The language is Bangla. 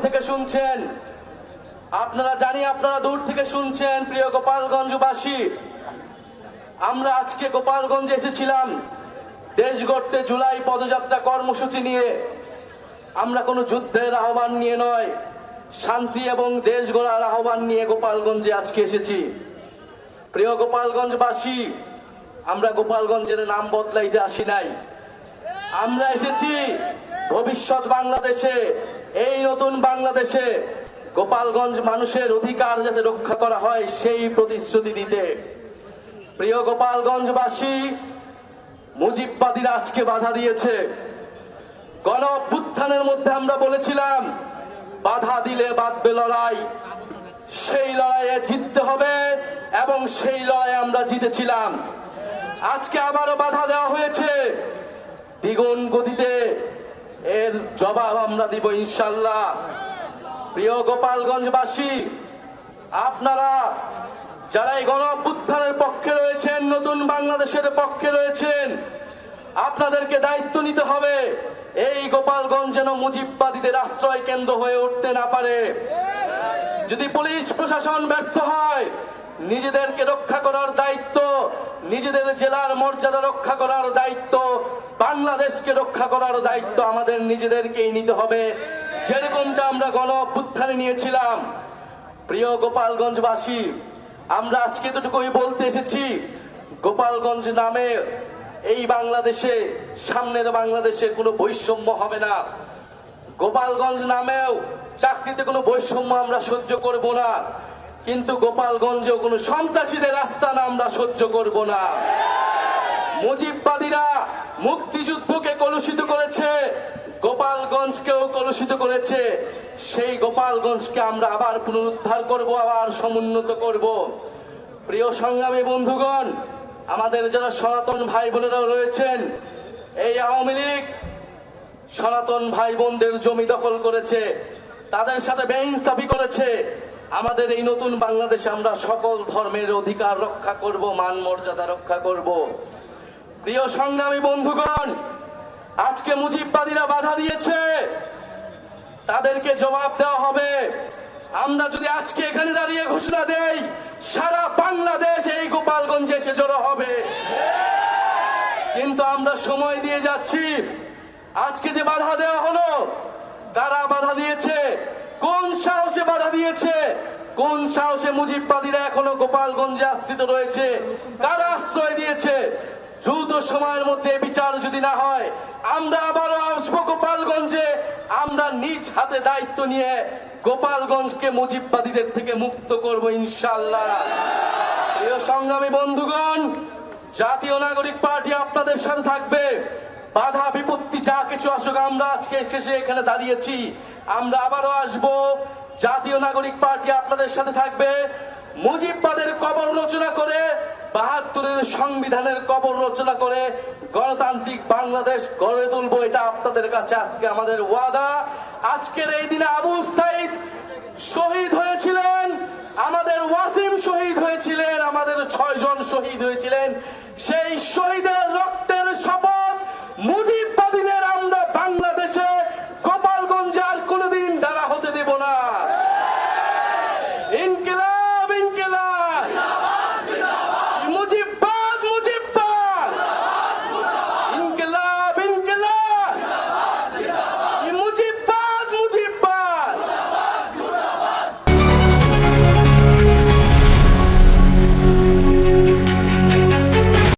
থেকে শুনছেন, আপনারা জানি আপনারা দূর থেকে শুনছেন। প্রিয় গোপালগঞ্জবাসী, আমরা আজকে গোপালগঞ্জে এসেছিলাম দেশ গড়তে জুলাই পদযাত্রা কর্মসূচি নিয়ে। আমরা কোনো যুদ্ধের আহ্বান নিয়ে নয়, শান্তি এবং দেশ গড়ার আহ্বান নিয়ে গোপালগঞ্জে আজকে এসেছি। প্রিয় গোপালগঞ্জবাসী, আমরা গোপালগঞ্জের নাম বদলাইতে আসি নাই। আমরা এসেছি ভবিষ্যৎ বাংলাদেশে, এই নতুন বাংলাদেশে গোপালগঞ্জ মানুষের অধিকার যাতে রক্ষা করা হয় সেই প্রতিশ্রুতি দিতে। প্রিয় গোপালগঞ্জবাসী, মুজিববাদীরা আজকে বাধা দিয়েছে। গণ অভ্যুত্থানের মধ্যে আমরা বলেছিলাম বাধা দিলে বাঁধবে লড়াই, সেই লড়াইয়ে জিততে হবে এবং সেই লড়াইয়ে আমরা জিতেছিলাম। আজকে আবারও বাধা দেওয়া হয়েছে, দ্বিগুণ গতিতে এর জবাব আমরা দিব ইনশাল্লাহ। প্রিয় গোপালগঞ্জবাসী, আপনারা যারা এই গণ অভ্যুত্থানের পক্ষে রয়েছেন, নতুন বাংলাদেশের পক্ষে রয়েছেন, আপনাদেরকে দায়িত্ব নিতে হবে এই গোপালগঞ্জ যেন মুজিববাদীদের আশ্রয় কেন্দ্র হয়ে উঠতে না পারে। যদি পুলিশ প্রশাসন ব্যর্থ হয়, নিজেদেরকে রক্ষা করার দায়িত্ব, নিজেদের জেলার মর্যাদা রক্ষা করার দায়িত্ব, বাংলাদেশকে রক্ষা করার দায়িত্ব আমাদের নিজেদেরকেই নিতে হবে, যেরকমটা আমরা গণ অভ্যুত্থানে নিয়েছিলাম। প্রিয় গোপালগঞ্জবাসী, আমরা আজকে এতটুকুই বলতে এসেছি, গোপালগঞ্জ নামে এই বাংলাদেশে, সামনের বাংলাদেশে কোনো বৈষম্য হবে না। গোপালগঞ্জ নামেও চাকরিতে কোনো বৈষম্য আমরা সহ্য করব না, কিন্তু গোপালগঞ্জেও কোনো সন্ত্রাসীদের আস্তানা আমরা সহ্য করব না। মুজিববাদীরা মুক্তিযুদ্ধকে কলুষিত করেছে, গোপালগঞ্জকেও কলুষিত করেছে। সেই গোপালগঞ্জকে আমরা আবার পুনরুদ্ধার করব, আবার সমুন্নত করব। প্রিয় সংগ্রামী বন্ধুগণ, আমাদের যারা সনাতন ভাই বোনেরাও রয়েছেন, এই আওয়ামী লীগ সনাতন ভাই বোনদের জমি দখল করেছে, তাদের সাথে বেইনসাফি করেছে। আমাদের এই নতুন বাংলাদেশে আমরা সকল ধর্মের অধিকার রক্ষা করব, মান মর্যাদা রক্ষা করব। প্রিয় সংগ্রামী বন্ধুগণ, আজকে মুজিববাদীরা বাধা দিয়েছে, তাদেরকে জবাব দেওয়া হবে। আমরা যদি আজকে এখানে দাঁড়িয়ে ঘোষণা দেই, সারা বাংলাদেশ এই গোপালগঞ্জে এসে জড়ো হবে। কিন্তু আমরা সময় দিয়ে যাচ্ছি। আজকে যে বাধা দেওয়া হলো, কারা বাধা দিয়েছে, কোন সাহসে বাধা দিয়েছে, কোন সাহসে মুজিববাদীরা এখনো গোপালগঞ্জে আশ্রিত রয়েছে, কারা আশ্রয় দিয়েছে? দ্রুত সময়ের মধ্যে বিচার যদি না হয়, আমরা আবারও আসবো গোপালগঞ্জে। আমরা নিজ হাতে দায়িত্ব নিয়ে গোপালগঞ্জকে মুজিববাদীদের থেকে মুক্ত করব ইনশাআল্লাহ। প্রিয় সংগ্রামী বন্ধুগণ, জাতীয় নাগরিক পার্টি আপনাদের সাথে থাকবে। বাধা বিপত্তি যা কিছু আসুক, আমরা আজকে শেষে এখানে দাঁড়িয়েছি, আমরা আবারও আসবো। জাতীয় নাগরিক পার্টি আপনাদের সাথে থাকবে। মুজিববাদের কবর রচনা করে, ৭২-এর সংবিধানের কবর রচনা করে গণতান্ত্রিক বাংলাদেশ গড়ে তুলবো, এটা আপনাদের কাছে আজকে আমাদের ওয়াদা। আজকের এই দিনে আবু সাইদ শহীদ হয়েছিলেন, আমাদের ওয়াসিম শহীদ হয়েছিলেন, আমাদের ৬ জন শহীদ হয়েছিলেন। সেই শহীদের রক্ত